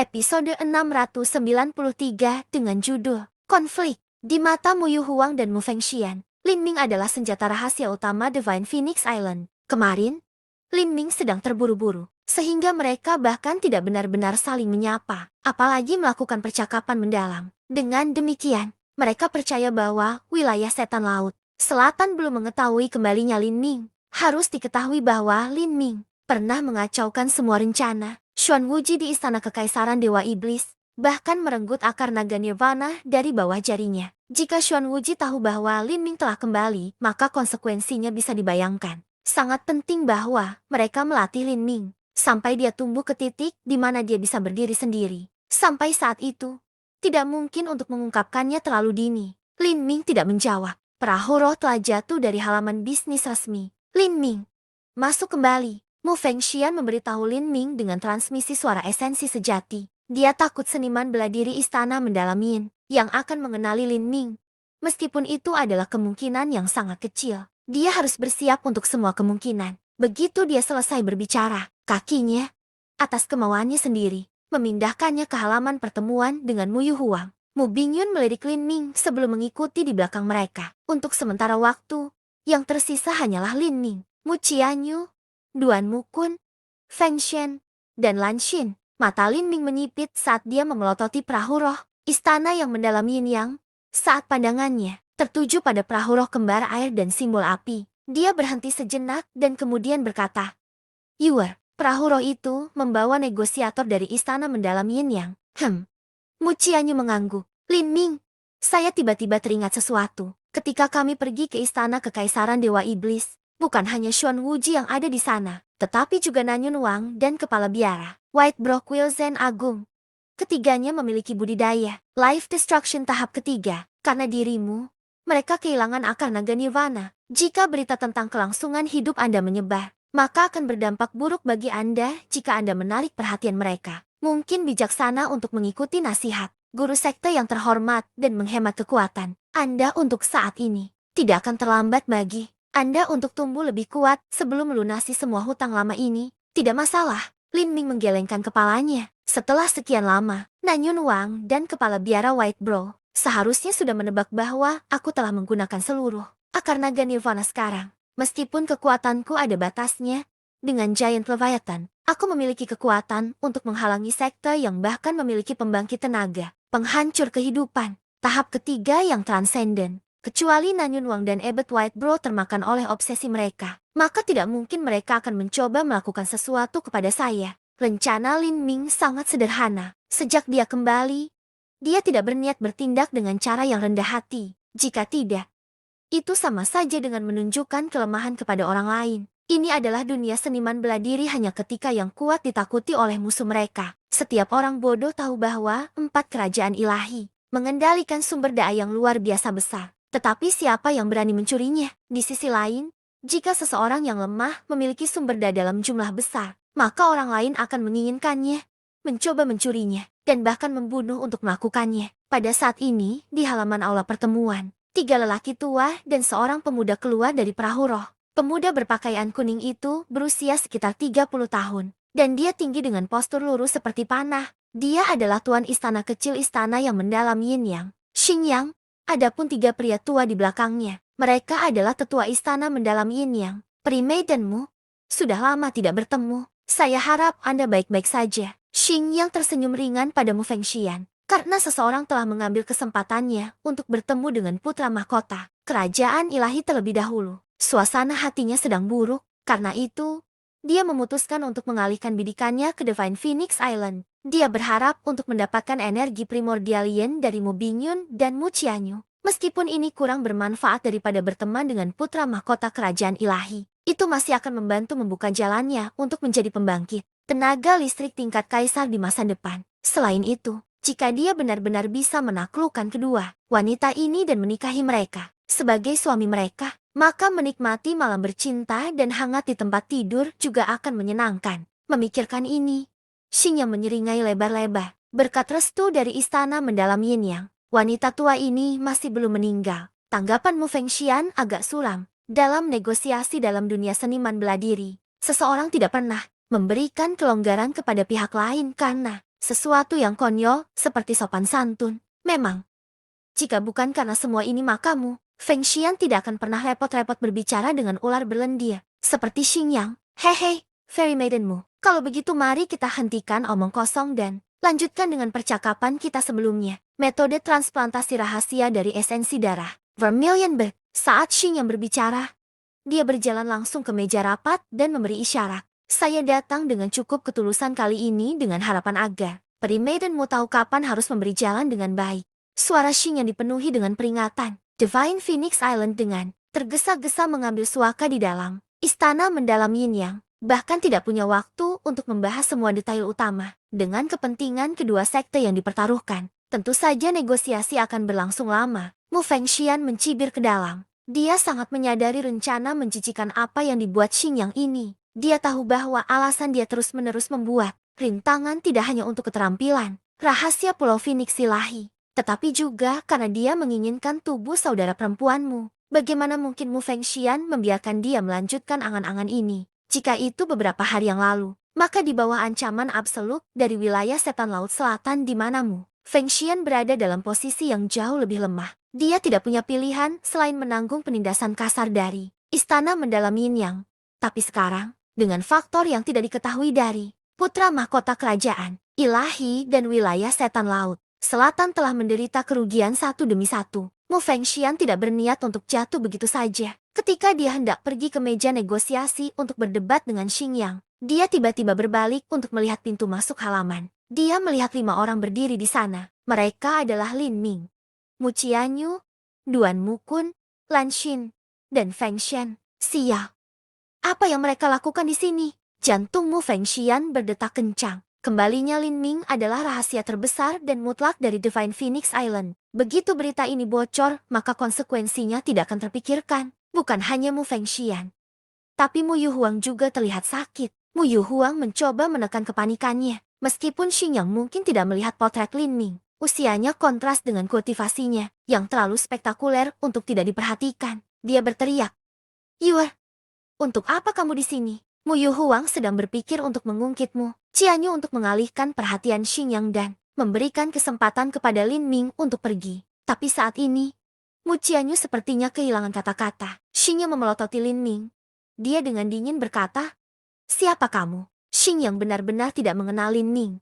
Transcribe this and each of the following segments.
Episode 693 dengan judul Konflik. Di mata Mu Yu Huang dan Mu Fengxian, Lin Ming adalah senjata rahasia utama Divine Phoenix Island. Kemarin, Lin Ming sedang terburu-buru, sehingga mereka bahkan tidak benar-benar saling menyapa, apalagi melakukan percakapan mendalam. Dengan demikian, mereka percaya bahwa wilayah setan laut selatan belum mengetahui kembalinya Lin Ming. Harus diketahui bahwa Lin Ming pernah mengacaukan semua rencana Xuan Wuji di istana kekaisaran Dewa Iblis, bahkan merenggut akar naga nirvana dari bawah jarinya. Jika Xuan Wuji tahu bahwa Lin Ming telah kembali, maka konsekuensinya bisa dibayangkan. Sangat penting bahwa mereka melatih Lin Ming sampai dia tumbuh ke titik di mana dia bisa berdiri sendiri. Sampai saat itu, tidak mungkin untuk mengungkapkannya terlalu dini. Lin Ming tidak menjawab. Perahu roh telah jatuh dari halaman bisnis resmi. Lin Ming, masuk kembali. Mu Fengxian memberitahu Lin Ming dengan transmisi suara esensi sejati. Dia takut seniman bela diri istana mendalam Yin yang akan mengenali Lin Ming. Meskipun itu adalah kemungkinan yang sangat kecil, dia harus bersiap untuk semua kemungkinan. Begitu dia selesai berbicara, kakinya, atas kemauannya sendiri, memindahkannya ke halaman pertemuan dengan Mu Yu Huang. Mu Bingyun melirik Lin Ming sebelum mengikuti di belakang mereka. Untuk sementara waktu, yang tersisa hanyalah Lin Ming, Mu Qianyu, Duan Mukun, Feng Shen, dan Lan Xin. Mata Lin Ming menyipit saat dia memelototi perahu roh istana yang mendalam yin yang. Saat pandangannya tertuju pada perahu roh kembar air dan simbol api, dia berhenti sejenak dan kemudian berkata, "Yuer." Perahu roh itu membawa negosiator dari istana mendalam yin yang. Mu Qianyu mengangguk. "Lin Ming, saya tiba-tiba teringat sesuatu. Ketika kami pergi ke istana kekaisaran Dewa Iblis, bukan hanya Xuan Wuji yang ada di sana, tetapi juga Nanyun Wang dan Kepala Biara, White Brock Wilzen Agung. Ketiganya memiliki budidaya Life Destruction tahap ketiga. Karena dirimu, mereka kehilangan akar naga nirvana. Jika berita tentang kelangsungan hidup Anda menyebar, maka akan berdampak buruk bagi Anda jika Anda menarik perhatian mereka. Mungkin bijaksana untuk mengikuti nasihat guru sekte yang terhormat dan menghemat kekuatan Anda untuk saat ini. Tidak akan terlambat bagi Anda untuk tumbuh lebih kuat sebelum melunasi semua hutang lama ini. Tidak masalah." Lin Ming menggelengkan kepalanya. Setelah sekian lama, Nanyun Wang dan Kepala Biara White Bro seharusnya sudah menebak bahwa aku telah menggunakan seluruh akar naga nirvana sekarang. Meskipun kekuatanku ada batasnya, dengan Giant Leviathan, aku memiliki kekuatan untuk menghalangi sekte yang bahkan memiliki pembangkit tenaga, penghancur kehidupan, tahap ketiga yang transenden. Kecuali Nanyun Wang dan Ebet White Bro termakan oleh obsesi mereka, maka tidak mungkin mereka akan mencoba melakukan sesuatu kepada saya. Rencana Lin Ming sangat sederhana. Sejak dia kembali, dia tidak berniat bertindak dengan cara yang rendah hati. Jika tidak, itu sama saja dengan menunjukkan kelemahan kepada orang lain. Ini adalah dunia seniman bela diri hanya ketika yang kuat ditakuti oleh musuh mereka. Setiap orang bodoh tahu bahwa 4 kerajaan ilahi mengendalikan sumber daya yang luar biasa besar. Tetapi siapa yang berani mencurinya? Di sisi lain, jika seseorang yang lemah memiliki sumber daya dalam jumlah besar, maka orang lain akan menginginkannya, mencoba mencurinya, dan bahkan membunuh untuk melakukannya. Pada saat ini, di halaman aula pertemuan, 3 lelaki tua dan seorang pemuda keluar dari perahu roh. Pemuda berpakaian kuning itu berusia sekitar 30 tahun, dan dia tinggi dengan postur lurus seperti panah. Dia adalah tuan istana kecil istana yang mendalam Yin Yang, Xing Yang. Adapun 3 pria tua di belakangnya, mereka adalah tetua istana mendalam Yin Yang, Primei dan Mu. Sudah lama tidak bertemu, saya harap Anda baik-baik saja. Xing Yang tersenyum ringan pada Mu Fengxian, karena seseorang telah mengambil kesempatannya untuk bertemu dengan putra mahkota kerajaan ilahi terlebih dahulu. Suasana hatinya sedang buruk, karena itu, dia memutuskan untuk mengalihkan bidikannya ke Divine Phoenix Island. Dia berharap untuk mendapatkan energi primordial Yin dari Mu Bingyun dan Mu Qianyu. Meskipun ini kurang bermanfaat daripada berteman dengan putra mahkota kerajaan ilahi, itu masih akan membantu membuka jalannya untuk menjadi pembangkit tenaga listrik tingkat kaisar di masa depan. Selain itu, jika dia benar-benar bisa menaklukkan kedua wanita ini dan menikahi mereka sebagai suami mereka, maka menikmati malam bercinta dan hangat di tempat tidur juga akan menyenangkan. Memikirkan ini, Xing yang menyeringai lebar-lebar. Berkat restu dari istana mendalam Yin Yang, wanita tua ini masih belum meninggal. Tanggapan Mu Fengxian agak suram. Dalam negosiasi dalam dunia seniman bela diri, seseorang tidak pernah memberikan kelonggaran kepada pihak lain karena Sesuatu yang konyol, seperti sopan santun. Memang, jika bukan karena semua ini makamu, Feng Xian tidak akan pernah repot-repot berbicara dengan ular berlendir, seperti Xingyang. Hehe, Fairy Maidenmu. Kalau begitu mari kita hentikan omong kosong dan lanjutkan dengan percakapan kita sebelumnya. Metode transplantasi rahasia dari esensi darah. Vermilion Bird. Saat Xingyang berbicara, dia berjalan langsung ke meja rapat dan memberi isyarat. Saya datang dengan cukup ketulusan kali ini dengan harapan agar Peri Maidenmu tahu kapan harus memberi jalan dengan baik. Suara Xingyang dipenuhi dengan peringatan. Divine Phoenix Island dengan tergesa-gesa mengambil suaka di dalam istana mendalam Yin Yang. Bahkan tidak punya waktu untuk membahas semua detail utama. Dengan kepentingan kedua sekte yang dipertaruhkan, tentu saja negosiasi akan berlangsung lama. Mu Fengxian mencibir ke dalam. Dia sangat menyadari rencana menjijikan apa yang dibuat Xingyang ini. Dia tahu bahwa alasan dia terus-menerus membuat rintangan tidak hanya untuk keterampilan rahasia Pulau Phoenix Ilahi, tetapi juga karena dia menginginkan tubuh saudara perempuanmu. Bagaimana mungkin Mu Fengxian membiarkan dia melanjutkan angan-angan ini? Jika itu beberapa hari yang lalu, maka di bawah ancaman absolut dari wilayah setan laut selatan di mana Mu Fengxian berada dalam posisi yang jauh lebih lemah. Dia tidak punya pilihan selain menanggung penindasan kasar dari istana mendalam Yin Yang. Tapi sekarang, dengan faktor yang tidak diketahui dari putra mahkota kerajaan, ilahi dan wilayah setan laut selatan telah menderita kerugian satu demi satu. Mu Fengxian tidak berniat untuk jatuh begitu saja. Ketika dia hendak pergi ke meja negosiasi untuk berdebat dengan Xingyang, dia tiba-tiba berbalik untuk melihat pintu masuk halaman. Dia melihat 5 orang berdiri di sana. Mereka adalah Lin Ming, Mu Qianyu, Duan Mukun, Lan Xin, dan Feng Shen. Sial. Apa yang mereka lakukan di sini? Jantung Mu Fengxian berdetak kencang. Kembalinya Lin Ming adalah rahasia terbesar dan mutlak dari Divine Phoenix Island. Begitu berita ini bocor, maka konsekuensinya tidak akan terpikirkan. Bukan hanya Mu Fengxian, tapi Mu Yuhuang juga terlihat sakit. Mu Yuhuang mencoba menekan kepanikannya. Meskipun Xingyang mungkin tidak melihat potret Lin Ming, usianya kontras dengan kultivasinya yang terlalu spektakuler untuk tidak diperhatikan. Dia berteriak, "Yuer, untuk apa kamu di sini?" Mu Yuhuang sedang berpikir untuk mengungkitmu Qianyu untuk mengalihkan perhatian Xingyang dan memberikan kesempatan kepada Lin Ming untuk pergi. Tapi saat ini, Mu Qianyu sepertinya kehilangan kata-kata. Xingyang memelototi Lin Ming. Dia dengan dingin berkata, "Siapa kamu?" Xingyang benar-benar tidak mengenal Lin Ming.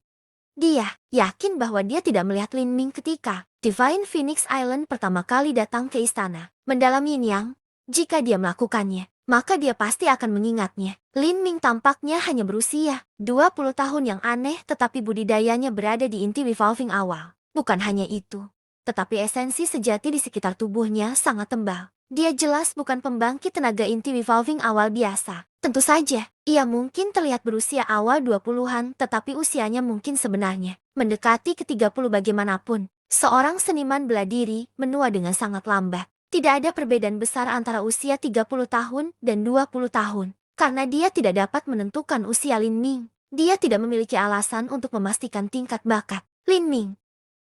Dia yakin bahwa dia tidak melihat Lin Ming ketika Divine Phoenix Island pertama kali datang ke istana mendalam Yin Yang. Jika dia melakukannya, maka dia pasti akan mengingatnya. Lin Ming tampaknya hanya berusia 20 tahun yang aneh, tetapi budidayanya berada di inti revolving awal. Bukan hanya itu, tetapi esensi sejati di sekitar tubuhnya sangat tebal. Dia jelas bukan pembangkit tenaga inti revolving awal biasa. Tentu saja, ia mungkin terlihat berusia awal 20-an, tetapi usianya mungkin sebenarnya mendekati ke-30 bagaimanapun. Seorang seniman bela diri menua dengan sangat lambat. Tidak ada perbedaan besar antara usia 30 tahun dan 20 tahun. Karena dia tidak dapat menentukan usia Lin Ming, dia tidak memiliki alasan untuk memastikan tingkat bakat Lin Ming.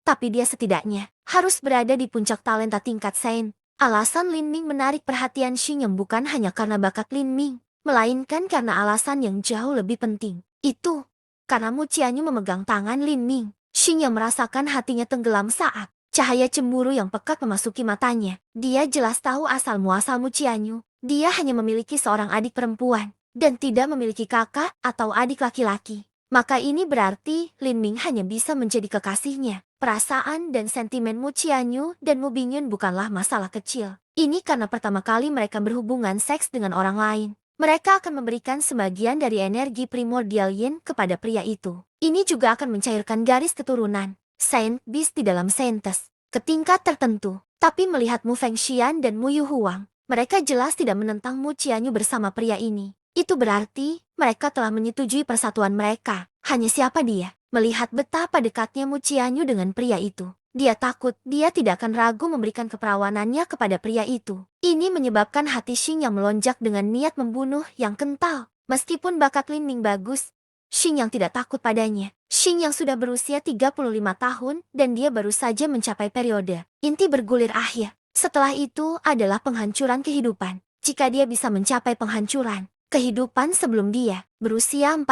Tapi dia setidaknya harus berada di puncak talenta tingkat Sen. Alasan Lin Ming menarik perhatian Xingyang bukan hanya karena bakat Lin Ming, melainkan karena alasan yang jauh lebih penting. Itu karena Mu Qianyu memegang tangan Lin Ming. Xingyang merasakan hatinya tenggelam saat cahaya cemburu yang pekat memasuki matanya. Dia jelas tahu asal-muasal Mu Qianyu. Dia hanya memiliki seorang adik perempuan, dan tidak memiliki kakak atau adik laki-laki. Maka ini berarti Lin Ming hanya bisa menjadi kekasihnya. Perasaan dan sentimen Mu Qianyu dan Mu Bingyun bukanlah masalah kecil. Ini karena pertama kali mereka berhubungan seks dengan orang lain. Mereka akan memberikan sebagian dari energi primordial Yin kepada pria itu. Ini juga akan mencairkan garis keturunan Saint Beast di dalam Saintes ke tingkat tertentu. Tapi melihat Mu Fengxian dan Mu Yuhuang, mereka jelas tidak menentang Mu Qianyu bersama pria ini. Itu berarti mereka telah menyetujui persatuan mereka. Hanya siapa dia? Melihat betapa dekatnya Mu Qianyu dengan pria itu, dia takut dia tidak akan ragu memberikan keperawanannya kepada pria itu. Ini menyebabkan hati Xingyang melonjak dengan niat membunuh yang kental. Meskipun bakat Lin Ming bagus, Xingyang tidak takut padanya. Xingyang sudah berusia 35 tahun dan dia baru saja mencapai periode inti bergulir akhir. Setelah itu adalah penghancuran kehidupan. Jika dia bisa mencapai penghancuran kehidupan sebelum dia berusia 45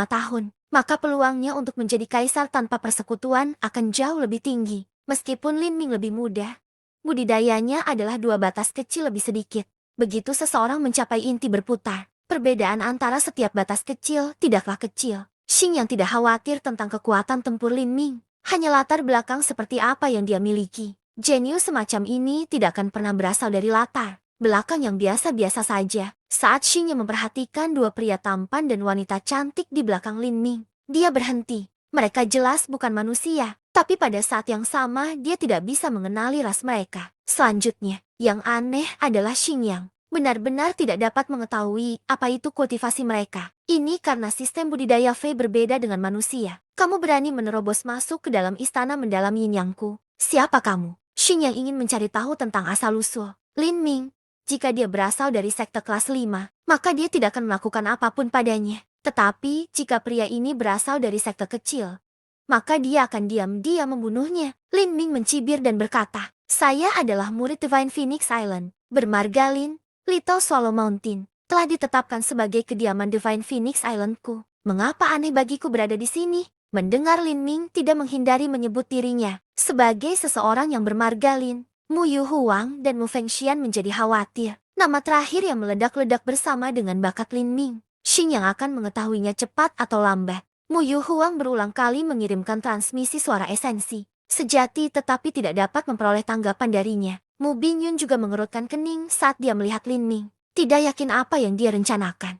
tahun, maka peluangnya untuk menjadi kaisar tanpa persekutuan akan jauh lebih tinggi. Meskipun Lin Ming lebih muda, budidayanya adalah dua batas kecil lebih sedikit. Begitu seseorang mencapai inti berputar, perbedaan antara setiap batas kecil tidaklah kecil. Xing yang tidak khawatir tentang kekuatan tempur Lin Ming, hanya latar belakang seperti apa yang dia miliki. Jenius semacam ini tidak akan pernah berasal dari latar belakang yang biasa-biasa saja. Saat Xing yang memperhatikan dua pria tampan dan wanita cantik di belakang Lin Ming, dia berhenti. Mereka jelas bukan manusia, tapi pada saat yang sama dia tidak bisa mengenali ras mereka. Selanjutnya, yang aneh adalah Xing yang benar-benar tidak dapat mengetahui apa itu kultivasi mereka. Ini karena sistem budidaya Fei berbeda dengan manusia. Kamu berani menerobos masuk ke dalam istana mendalam Yin Yangku. Siapa kamu? Xing yang ingin mencari tahu tentang asal-usul Lin Ming. Jika dia berasal dari sekte kelas 5, maka dia tidak akan melakukan apapun padanya. Tetapi, jika pria ini berasal dari sekte kecil, maka dia akan diam-diam membunuhnya. Lin Ming mencibir dan berkata, saya adalah murid Divine Phoenix Island. Bermarga Lin, Little Swallow Mountain telah ditetapkan sebagai kediaman Divine Phoenix Islandku. Mengapa aneh bagiku berada di sini? Mendengar Lin Ming tidak menghindari menyebut dirinya sebagai seseorang yang bermarga Lin, Mu Yu Huang dan Mu Fengxian menjadi khawatir. Nama terakhir yang meledak-ledak bersama dengan bakat Lin Ming. Xing yang akan mengetahuinya cepat atau lambat. Mu Yu Huang berulang kali mengirimkan transmisi suara esensi sejati tetapi tidak dapat memperoleh tanggapan darinya. Mu Bingyun juga mengerutkan kening saat dia melihat Lin Ming. Tidak yakin apa yang dia rencanakan.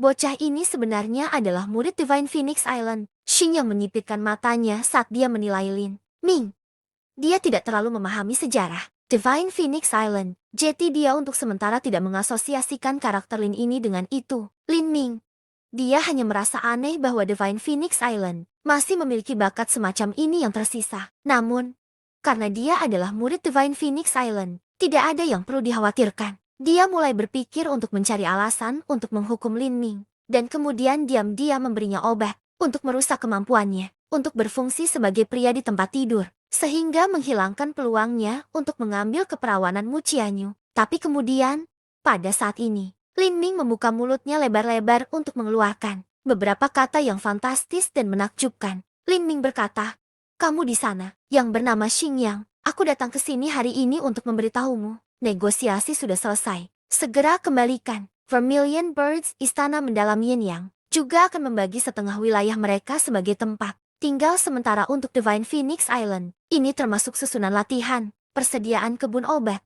Bocah ini sebenarnya adalah murid Divine Phoenix Island. Xing yang menyipitkan matanya saat dia menilai Lin Ming. Dia tidak terlalu memahami sejarah Divine Phoenix Island. Jadi dia untuk sementara tidak mengasosiasikan karakter Lin ini dengan itu. Lin Ming. Dia hanya merasa aneh bahwa Divine Phoenix Island masih memiliki bakat semacam ini yang tersisa. Namun, karena dia adalah murid Divine Phoenix Island, tidak ada yang perlu dikhawatirkan. Dia mulai berpikir untuk mencari alasan untuk menghukum Lin Ming. Dan kemudian diam-diam memberinya obat untuk merusak kemampuannya untuk berfungsi sebagai pria di tempat tidur, sehingga menghilangkan peluangnya untuk mengambil keperawanan Mu Qianyu. Tapi kemudian, pada saat ini, Lin Ming membuka mulutnya lebar-lebar untuk mengeluarkan beberapa kata yang fantastis dan menakjubkan. Lin Ming berkata, kamu di sana, yang bernama Xing Yang. Aku datang ke sini hari ini untuk memberitahumu. Negosiasi sudah selesai. Segera kembalikan. Vermilion Birds, istana mendalam Yin Yang, juga akan membagi setengah wilayah mereka sebagai tempat tinggal sementara untuk Divine Phoenix Island. Ini termasuk susunan latihan, persediaan kebun obat,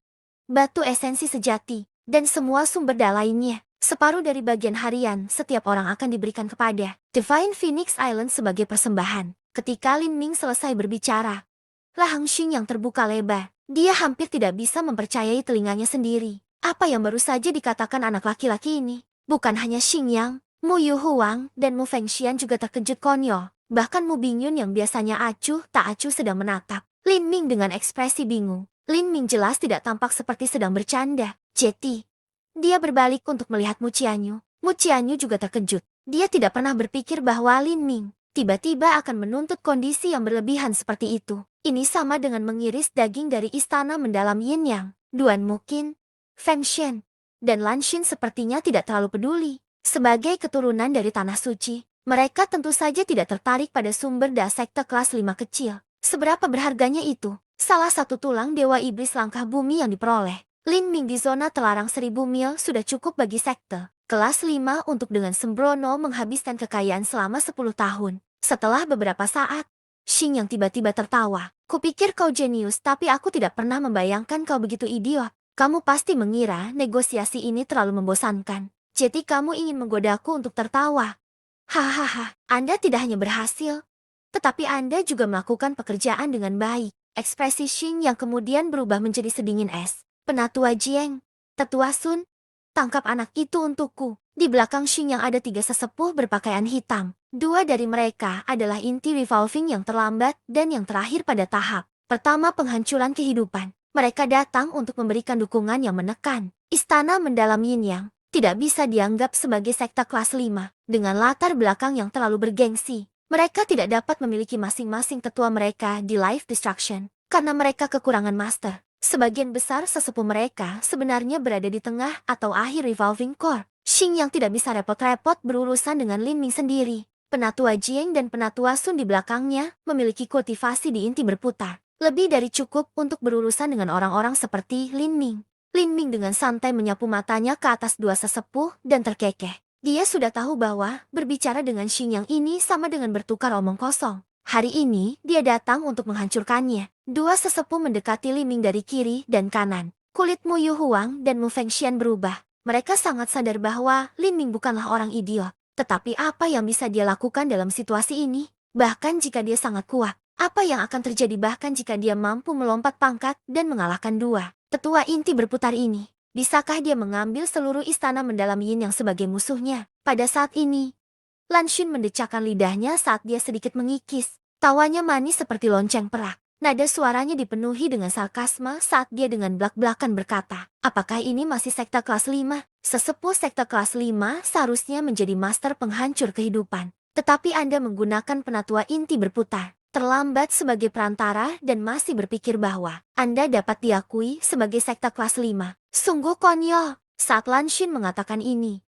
batu esensi sejati, dan semua sumber daya lainnya. Separuh dari bagian harian setiap orang akan diberikan kepada Divine Phoenix Island sebagai persembahan. Ketika Lin Ming selesai berbicara, rahang Xing yang terbuka lebar. Dia hampir tidak bisa mempercayai telinganya sendiri. Apa yang baru saja dikatakan anak laki-laki ini? Bukan hanya Xing Yang, Mu Yu Huang dan Mu Fengxian juga terkejut konyol. Bahkan Mu Bingyun yang biasanya acuh tak acuh sedang menatap Lin Ming dengan ekspresi bingung. Lin Ming jelas tidak tampak seperti sedang bercanda. Jeti. Dia berbalik untuk melihat Mu Qianyu. Mu Qianyu juga terkejut. Dia tidak pernah berpikir bahwa Lin Ming tiba-tiba akan menuntut kondisi yang berlebihan seperti itu. Ini sama dengan mengiris daging dari istana mendalam Yin Yang. Duan Muqin, Feng Shen, dan Lan Xin sepertinya tidak terlalu peduli. Sebagai keturunan dari Tanah Suci, mereka tentu saja tidak tertarik pada sumber daya sekte kelas 5 kecil. Seberapa berharganya itu? Salah satu tulang dewa iblis langkah bumi yang diperoleh Lin Ming di zona terlarang 1000 mil sudah cukup bagi sekte kelas 5 untuk dengan sembrono menghabiskan kekayaan selama 10 tahun. Setelah beberapa saat, Xing yang tiba-tiba tertawa. Kupikir kau jenius tapi aku tidak pernah membayangkan kau begitu idiot. Kamu pasti mengira negosiasi ini terlalu membosankan. Jadi kamu ingin menggodaku untuk tertawa. Hahaha, Anda tidak hanya berhasil, tetapi Anda juga melakukan pekerjaan dengan baik. Ekspresi Xing yang kemudian berubah menjadi sedingin es. Penatua Jiang, Tetua Sun, tangkap anak itu untukku. Di belakang Xing yang ada 3 sesepuh berpakaian hitam. 2 dari mereka adalah inti revolving yang terlambat dan yang terakhir pada tahap pertama penghancuran kehidupan. Mereka datang untuk memberikan dukungan yang menekan. Istana mendalam Yin Yang tidak bisa dianggap sebagai sekte kelas 5 dengan latar belakang yang terlalu bergengsi. Mereka tidak dapat memiliki masing-masing tetua mereka di Life Destruction karena mereka kekurangan master. Sebagian besar sesepuh mereka sebenarnya berada di tengah atau akhir revolving core. Xing yang tidak bisa repot-repot berurusan dengan Lin Ming sendiri. Penatua Jiang dan Penatua Sun di belakangnya memiliki kultivasi di inti berputar. Lebih dari cukup untuk berurusan dengan orang-orang seperti Lin Ming. Lin Ming dengan santai menyapu matanya ke atas dua sesepuh dan terkekeh. Dia sudah tahu bahwa berbicara dengan Xingyang ini sama dengan bertukar omong kosong. Hari ini, dia datang untuk menghancurkannya. Dua sesepuh mendekati Lin Ming dari kiri dan kanan. Kulit Mu Yu Huang dan Mu Fengxian berubah. Mereka sangat sadar bahwa Lin Ming bukanlah orang idiot. Tetapi apa yang bisa dia lakukan dalam situasi ini? Bahkan jika dia sangat kuat, apa yang akan terjadi bahkan jika dia mampu melompat pangkat dan mengalahkan dua tetua inti berputar ini? Bisakah dia mengambil seluruh istana mendalam Yin yang sebagai musuhnya? Pada saat ini, Lan Xun mendecakkan lidahnya saat dia sedikit mengikis. Tawanya manis seperti lonceng perak. Nada suaranya dipenuhi dengan sarkasme saat dia dengan belak-belakan berkata, apakah ini masih sekte kelas 5? Sesepuh sekte kelas 5 seharusnya menjadi master penghancur kehidupan. Tetapi Anda menggunakan penatua inti berputar, terlambat sebagai perantara dan masih berpikir bahwa Anda dapat diakui sebagai sekte kelas 5. Sungguh konyol. Saat Lan Xun mengatakan ini,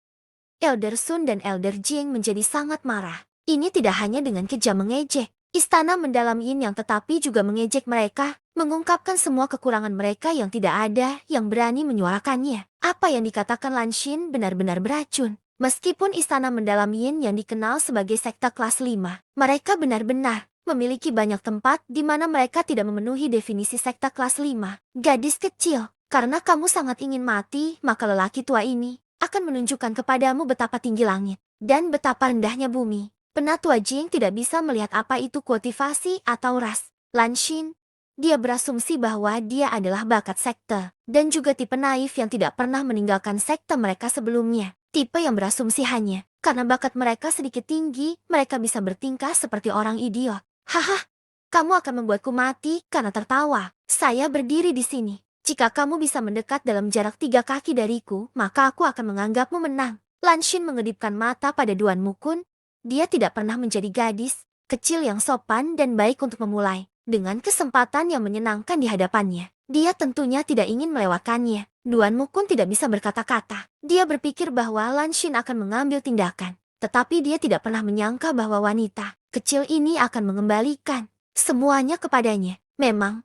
Elder Sun dan Elder Jing menjadi sangat marah. Ini tidak hanya dengan kejam mengejek istana mendalam Yin yang tetapi juga mengejek mereka, mengungkapkan semua kekurangan mereka yang tidak ada yang berani menyuarakannya. Apa yang dikatakan Lan Xun benar-benar beracun. Meskipun istana mendalam Yin yang dikenal sebagai sekte kelas 5, mereka benar-benar memiliki banyak tempat di mana mereka tidak memenuhi definisi sekte kelas 5. Gadis kecil, karena kamu sangat ingin mati, maka lelaki tua ini akan menunjukkan kepadamu betapa tinggi langit dan betapa rendahnya bumi. Penatua Jing tidak bisa melihat apa itu kultivasi atau ras. Lan Xun, dia berasumsi bahwa dia adalah bakat sekte, dan juga tipe naif yang tidak pernah meninggalkan sekte mereka sebelumnya. Tipe yang berasumsi hanya karena bakat mereka sedikit tinggi, mereka bisa bertingkah seperti orang idiot. Haha, kamu akan membuatku mati karena tertawa. Saya berdiri di sini. Jika kamu bisa mendekat dalam jarak 3 kaki dariku, maka aku akan menganggapmu menang. Lan Xun mengedipkan mata pada Duan Mukun. Dia tidak pernah menjadi gadis kecil yang sopan dan baik untuk memulai. Dengan kesempatan yang menyenangkan di hadapannya, dia tentunya tidak ingin melewatkannya. Duan Mukun tidak bisa berkata-kata. Dia berpikir bahwa Lan Xun akan mengambil tindakan. Tetapi dia tidak pernah menyangka bahwa wanita kecil ini akan mengembalikan semuanya kepadanya. Memang,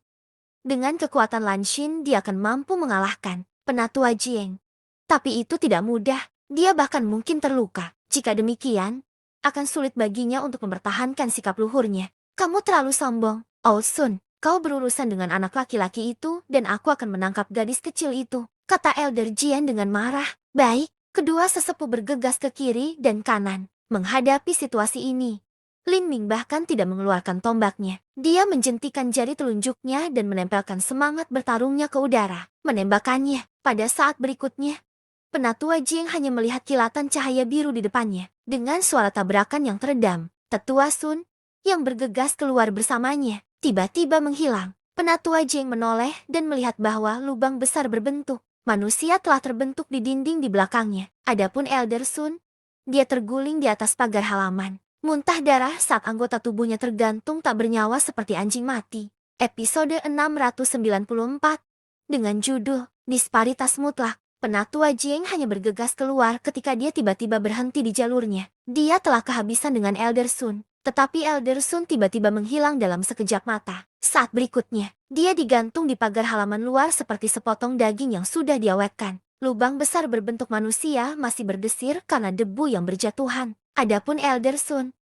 dengan kekuatan Lan Xun dia akan mampu mengalahkan Penatua Jiang. Tapi itu tidak mudah. Dia bahkan mungkin terluka. Jika demikian, akan sulit baginya untuk mempertahankan sikap luhurnya. Kamu terlalu sombong. Oh Sun, kau berurusan dengan anak laki-laki itu dan aku akan menangkap gadis kecil itu, kata Elder Jian dengan marah. Baik, kedua sesepuh bergegas ke kiri dan kanan, menghadapi situasi ini. Lin Ming bahkan tidak mengeluarkan tombaknya. Dia menjentikan jari telunjuknya dan menempelkan semangat bertarungnya ke udara, menembakkannya. Pada saat berikutnya, Penatua Jing hanya melihat kilatan cahaya biru di depannya. Dengan suara tabrakan yang teredam, Tetua Sun, yang bergegas keluar bersamanya, tiba-tiba menghilang. Penatua Jing menoleh dan melihat bahwa lubang besar berbentuk manusia telah terbentuk di dinding di belakangnya. Adapun Elder Sun, dia terguling di atas pagar halaman. Muntah darah saat anggota tubuhnya tergantung tak bernyawa seperti anjing mati. Episode 694 dengan judul Disparitas Mutlak. Penatua Jing hanya bergegas keluar ketika dia tiba-tiba berhenti di jalurnya. Dia telah kehabisan dengan Elder Sun. Tetapi Elder Sun tiba-tiba menghilang dalam sekejap mata. Saat berikutnya, dia digantung di pagar halaman luar seperti sepotong daging yang sudah diawetkan. Lubang besar berbentuk manusia masih berdesir karena debu yang berjatuhan. Adapun Elder Sun,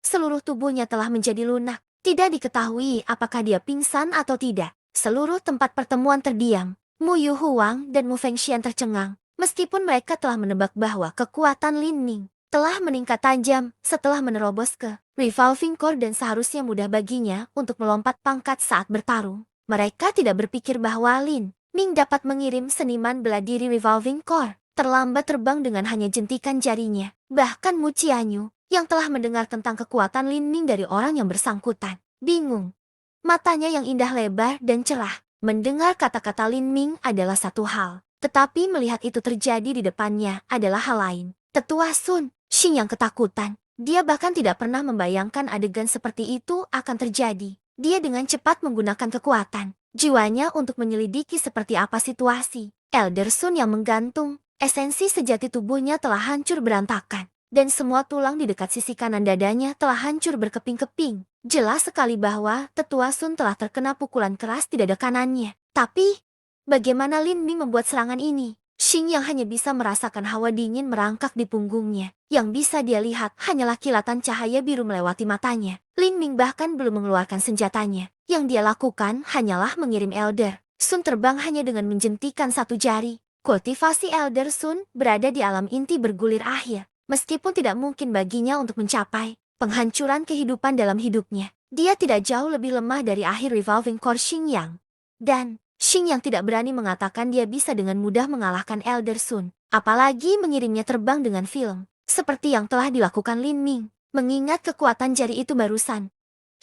seluruh tubuhnya telah menjadi lunak. Tidak diketahui apakah dia pingsan atau tidak. Seluruh tempat pertemuan terdiam. Mu Yu Huang dan Mu Fengxian tercengang, meskipun mereka telah menebak bahwa kekuatan Lin Ming telah meningkat tajam setelah menerobos ke Revolving Core dan seharusnya mudah baginya untuk melompat pangkat saat bertarung. Mereka tidak berpikir bahwa Lin Ming dapat mengirim seniman bela diri Revolving Core terlambat terbang dengan hanya jentikan jarinya. Bahkan Mu Qianyu, yang telah mendengar tentang kekuatan Lin Ming dari orang yang bersangkutan, bingung. Matanya yang indah lebar dan cerah. Mendengar kata-kata Lin Ming adalah satu hal, tetapi melihat itu terjadi di depannya adalah hal lain. Tetua Sun, Xing yang ketakutan. Dia bahkan tidak pernah membayangkan adegan seperti itu akan terjadi. Dia dengan cepat menggunakan kekuatan jiwanya untuk menyelidiki seperti apa situasi. Elder Sun yang menggantung, esensi sejati tubuhnya telah hancur berantakan. dan semua tulang di dekat sisi kanan dadanya telah hancur berkeping-keping. Jelas sekali bahwa Tetua Sun telah terkena pukulan keras di dada kanannya. Tapi, bagaimana Lin Ming membuat serangan ini? Xing yang hanya bisa merasakan hawa dingin merangkak di punggungnya. Yang bisa dia lihat hanyalah kilatan cahaya biru melewati matanya. Lin Ming bahkan belum mengeluarkan senjatanya. Yang dia lakukan hanyalah mengirim Elder Sun terbang hanya dengan menjentikan satu jari. Kultivasi Elder Sun berada di alam inti bergulir akhir. Meskipun tidak mungkin baginya untuk mencapai penghancuran kehidupan dalam hidupnya, dia tidak jauh lebih lemah dari akhir Revolving Core Xingyang. Dan Xingyang tidak berani mengatakan dia bisa dengan mudah mengalahkan Elder Sun, apalagi mengirimnya terbang dengan film, seperti yang telah dilakukan Lin Ming. Mengingat kekuatan jari itu barusan,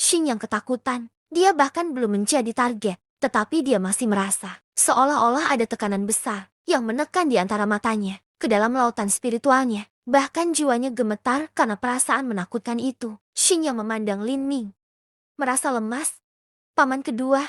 Xingyang ketakutan. Dia bahkan belum menjadi target, tetapi dia masih merasa seolah-olah ada tekanan besar yang menekan di antara matanya, ke dalam lautan spiritualnya. Bahkan jiwanya gemetar karena perasaan menakutkan itu. Xingyang memandang Lin Ming, merasa lemas. Paman kedua,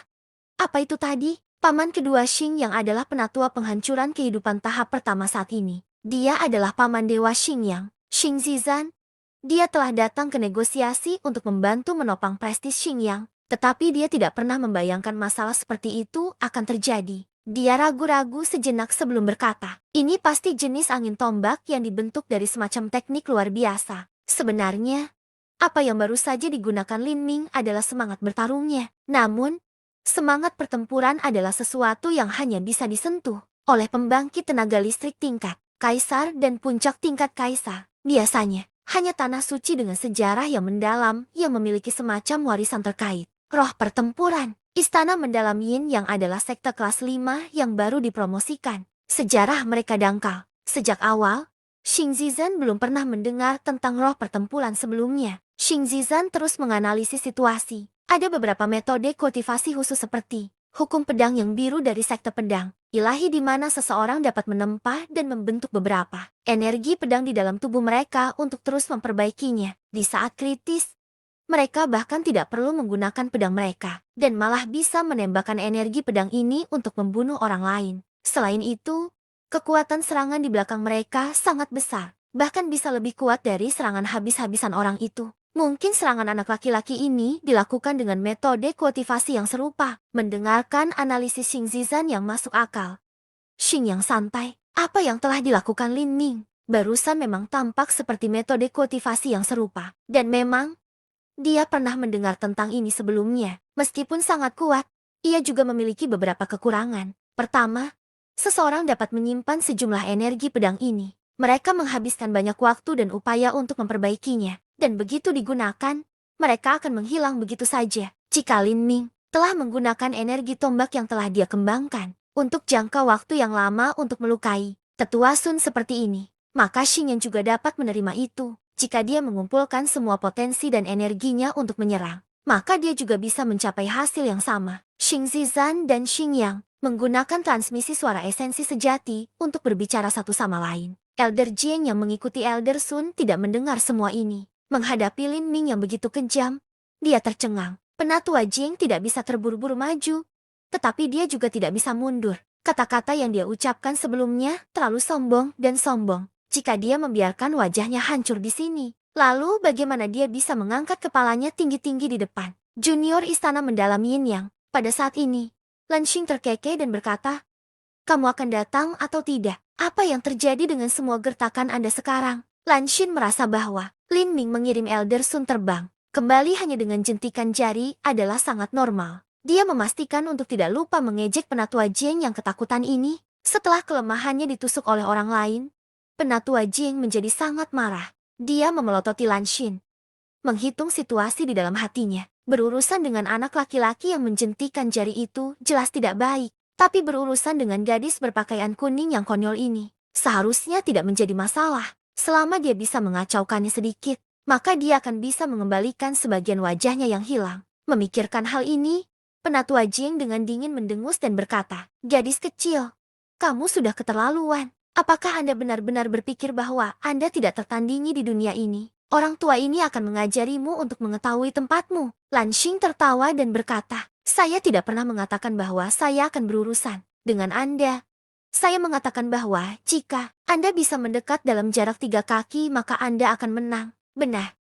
apa itu tadi? Paman kedua Xingyang adalah penatua penghancuran kehidupan tahap pertama saat ini. Dia adalah paman dewa Xingyang, Xing Zizan. Dia telah datang ke negosiasi untuk membantu menopang prestis Xingyang, tetapi dia tidak pernah membayangkan masalah seperti itu akan terjadi. Dia ragu-ragu sejenak sebelum berkata, ini pasti jenis angin tombak yang dibentuk dari semacam teknik luar biasa. Sebenarnya, apa yang baru saja digunakan Lin Ming adalah semangat bertarungnya. Namun, semangat pertempuran adalah sesuatu yang hanya bisa disentuh oleh pembangkit tenaga listrik tingkat Kaisar dan puncak tingkat Kaisar. Biasanya, hanya tanah suci dengan sejarah yang mendalam yang memiliki semacam warisan terkait roh pertempuran. Istana mendalam Yin yang adalah sekte kelas 5 yang baru dipromosikan. Sejarah mereka dangkal. Sejak awal, Xing Zizan belum pernah mendengar tentang roh pertempuran sebelumnya. Xing Zizan terus menganalisis situasi. Ada beberapa metode kultivasi khusus seperti hukum pedang yang biru dari sekte pedang ilahi di mana seseorang dapat menempa dan membentuk beberapa energi pedang di dalam tubuh mereka untuk terus memperbaikinya. Di saat kritis, mereka bahkan tidak perlu menggunakan pedang mereka dan malah bisa menembakkan energi pedang ini untuk membunuh orang lain. Selain itu, kekuatan serangan di belakang mereka sangat besar, bahkan bisa lebih kuat dari serangan habis-habisan orang itu. Mungkin serangan anak laki-laki ini dilakukan dengan metode kultivasi yang serupa. Mendengarkan analisis Xing Zizan yang masuk akal, Xing yang santai. Apa yang telah dilakukan Lin Ming barusan memang tampak seperti metode kultivasi yang serupa. Dan memang, dia pernah mendengar tentang ini sebelumnya. Meskipun sangat kuat, ia juga memiliki beberapa kekurangan. Pertama, seseorang dapat menyimpan sejumlah energi pedang ini. Mereka menghabiskan banyak waktu dan upaya untuk memperbaikinya. Dan begitu digunakan, mereka akan menghilang begitu saja. Jika Lin Ming telah menggunakan energi tombak yang telah dia kembangkan untuk jangka waktu yang lama untuk melukai Tetua Sun seperti ini, maka Xing yang juga dapat menerima itu. Jika dia mengumpulkan semua potensi dan energinya untuk menyerang, maka dia juga bisa mencapai hasil yang sama. Xing Zizan dan Xing Yang menggunakan transmisi suara esensi sejati untuk berbicara satu sama lain. Elder Jiang yang mengikuti Elder Sun tidak mendengar semua ini. Menghadapi Lin Ming yang begitu kejam, dia tercengang. Penatua Jing tidak bisa terburu-buru maju, tetapi dia juga tidak bisa mundur. Kata-kata yang dia ucapkan sebelumnya terlalu sombong dan sombong. Jika dia membiarkan wajahnya hancur di sini, lalu bagaimana dia bisa mengangkat kepalanya tinggi-tinggi di depan junior istana mendalam Yin Yang? Pada saat ini, Lan Xing terkekeh dan berkata, kamu akan datang atau tidak? Apa yang terjadi dengan semua gertakan Anda sekarang? Lan Xing merasa bahwa Lin Ming mengirim Elder Sun terbang kembali hanya dengan jentikan jari adalah sangat normal. Dia memastikan untuk tidak lupa mengejek penatua Jing yang ketakutan ini. Setelah kelemahannya ditusuk oleh orang lain, penatua Jing menjadi sangat marah. Dia memelototi Lan Xing, menghitung situasi di dalam hatinya. Berurusan dengan anak laki-laki yang menjentikan jari itu jelas tidak baik, tapi berurusan dengan gadis berpakaian kuning yang konyol ini seharusnya tidak menjadi masalah. Selama dia bisa mengacaukannya sedikit, maka dia akan bisa mengembalikan sebagian wajahnya yang hilang. Memikirkan hal ini, penatua Jing dengan dingin mendengus dan berkata, gadis kecil, kamu sudah keterlaluan. Apakah Anda benar-benar berpikir bahwa Anda tidak tertandingi di dunia ini? Orang tua ini akan mengajarimu untuk mengetahui tempatmu. Lan Xing tertawa dan berkata, saya tidak pernah mengatakan bahwa saya akan berurusan dengan Anda. Saya mengatakan bahwa jika Anda bisa mendekat dalam jarak 3 kaki maka Anda akan menang. Benar.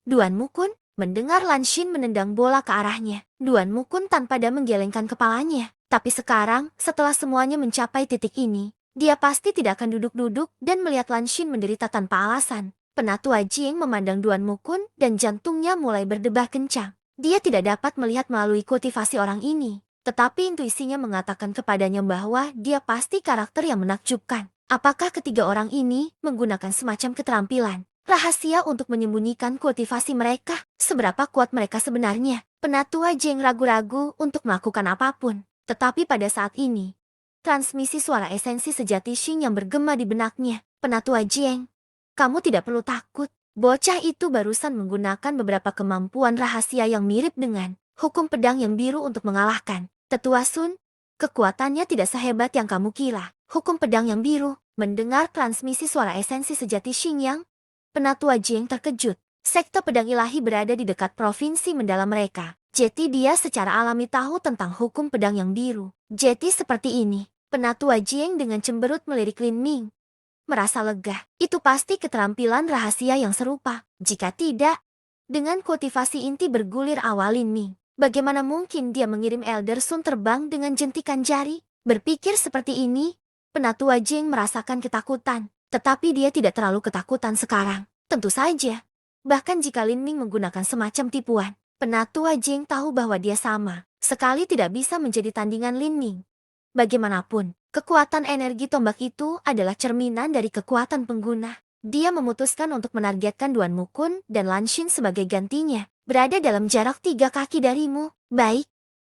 Duan Mukun mendengar Lan Xin menendang bola ke arahnya. Duan Mukun tanpa dia menggelengkan kepalanya. Tapi sekarang, setelah semuanya mencapai titik ini, dia pasti tidak akan duduk-duduk dan melihat Lan Xin menderita tanpa alasan. Penatua Jing memandang Duan Mukun dan jantungnya mulai berdebar kencang. Dia tidak dapat melihat melalui kultivasi orang ini. Tetapi intuisinya mengatakan kepadanya bahwa dia pasti karakter yang menakjubkan. Apakah ketiga orang ini menggunakan semacam keterampilan rahasia untuk menyembunyikan kultivasi mereka? Seberapa kuat mereka sebenarnya? Penatua Jing ragu-ragu untuk melakukan apapun. Tetapi pada saat ini, transmisi suara esensi sejati Xing yang bergema di benaknya. Penatua Jing, kamu tidak perlu takut. Bocah itu barusan menggunakan beberapa kemampuan rahasia yang mirip dengan hukum pedang yang biru untuk mengalahkan Tetua Sun. Kekuatannya tidak sehebat yang kamu kira. Hukum pedang yang biru. Mendengar transmisi suara esensi sejati Xingyang, Penatua Jing terkejut. Sekte pedang ilahi berada di dekat provinsi mendalam mereka. Jadi dia secara alami tahu tentang hukum pedang yang biru. Jadi seperti ini. Penatua Jing dengan cemberut melirik Lin Ming. Merasa lega. Itu pasti keterampilan rahasia yang serupa. Jika tidak, dengan kultivasi inti bergulir awal Lin Ming, bagaimana mungkin dia mengirim Elder Sun terbang dengan jentikan jari? Berpikir seperti ini, Penatua Jing merasakan ketakutan. Tetapi dia tidak terlalu ketakutan sekarang. Tentu saja. Bahkan jika Lin Ming menggunakan semacam tipuan, Penatua Jing tahu bahwa dia sama sekali tidak bisa menjadi tandingan Lin Ming. Bagaimanapun, kekuatan energi tombak itu adalah cerminan dari kekuatan pengguna. Dia memutuskan untuk menargetkan Duan Mukun dan Lan Xin sebagai gantinya. Berada dalam jarak 3 kaki darimu. Baik.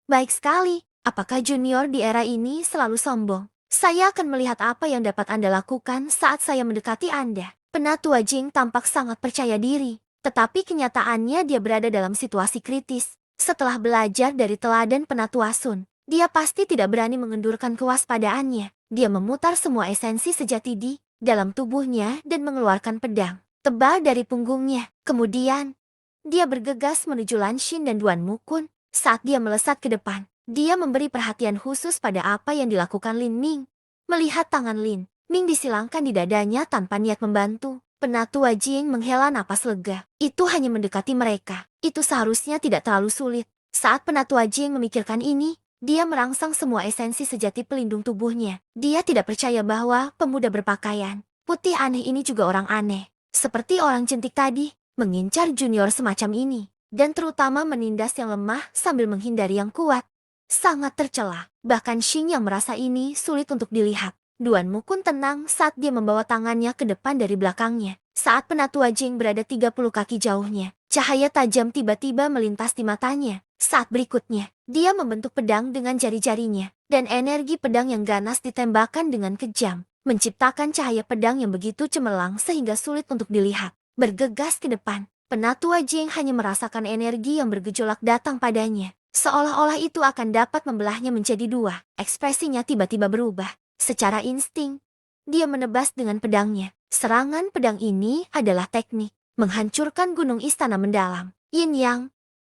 Baik sekali. Apakah junior di era ini selalu sombong? Saya akan melihat apa yang dapat Anda lakukan saat saya mendekati Anda. Penatua Jing tampak sangat percaya diri. Tetapi kenyataannya dia berada dalam situasi kritis. Setelah belajar dari teladan Penatua Sun, dia pasti tidak berani mengendurkan kewaspadaannya. Dia memutar semua esensi sejati di dalam tubuhnya dan mengeluarkan pedang tebal dari punggungnya. Kemudian, dia bergegas menuju Lan Xin dan Duan Mukun. Saat dia melesat ke depan, dia memberi perhatian khusus pada apa yang dilakukan Lin Ming. Melihat tangan Lin Ming disilangkan di dadanya tanpa niat membantu, Penatua Jing menghela napas lega. Itu hanya mendekati mereka. Itu seharusnya tidak terlalu sulit. Saat Penatua Jing memikirkan ini, dia merangsang semua esensi sejati pelindung tubuhnya. Dia tidak percaya bahwa pemuda berpakaian putih aneh ini juga orang aneh. Seperti orang cantik tadi, mengincar junior semacam ini. Dan terutama menindas yang lemah sambil menghindari yang kuat. Sangat tercela. Bahkan Xing yang merasa ini sulit untuk dilihat. Duan Mukun tenang saat dia membawa tangannya ke depan dari belakangnya. Saat Penatua Jing berada 30 kaki jauhnya, cahaya tajam tiba-tiba melintas di matanya. Saat berikutnya, dia membentuk pedang dengan jari-jarinya. Dan energi pedang yang ganas ditembakkan dengan kejam, menciptakan cahaya pedang yang begitu cemerlang sehingga sulit untuk dilihat. Bergegas ke depan, Penatua Jing hanya merasakan energi yang bergejolak datang padanya. Seolah-olah itu akan dapat membelahnya menjadi dua. Ekspresinya tiba-tiba berubah. Secara insting, dia menebas dengan pedangnya. Serangan pedang ini adalah teknik menghancurkan gunung istana mendalam. Yin Yang,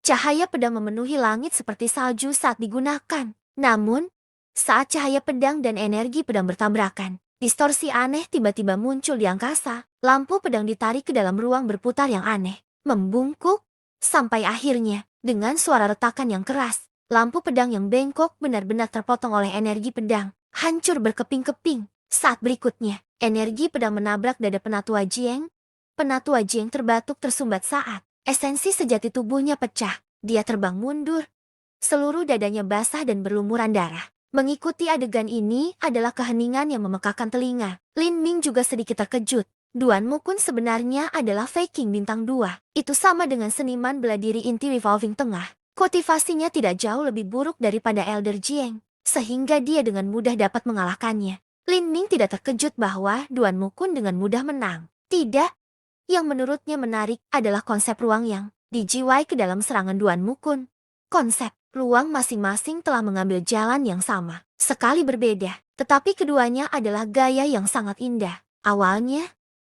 cahaya pedang memenuhi langit seperti salju saat digunakan. Namun, saat cahaya pedang dan energi pedang bertabrakan, distorsi aneh tiba-tiba muncul di angkasa. Lampu pedang ditarik ke dalam ruang berputar yang aneh, membungkuk, sampai akhirnya, dengan suara retakan yang keras, lampu pedang yang bengkok benar-benar terpotong oleh energi pedang, hancur berkeping-keping. Saat berikutnya, energi pedang menabrak dada Penatua Jing. Penatua Jing terbatuk tersumbat saat esensi sejati tubuhnya pecah. Dia terbang mundur. Seluruh dadanya basah dan berlumuran darah. Mengikuti adegan ini adalah keheningan yang memekakan telinga. Lin Ming juga sedikit terkejut. Duan Mukun sebenarnya adalah faking bintang 2. Itu sama dengan seniman bela diri inti revolving tengah. Kultivasinya tidak jauh lebih buruk daripada Elder Jiang, sehingga dia dengan mudah dapat mengalahkannya. Lin Ming tidak terkejut bahwa Duan Mukun dengan mudah menang. Tidak. Yang menurutnya menarik adalah konsep ruang yang dijiwai ke dalam serangan Duan Mukun. Konsep ruang masing-masing telah mengambil jalan yang sama, sekali berbeda, tetapi keduanya adalah gaya yang sangat indah. Awalnya,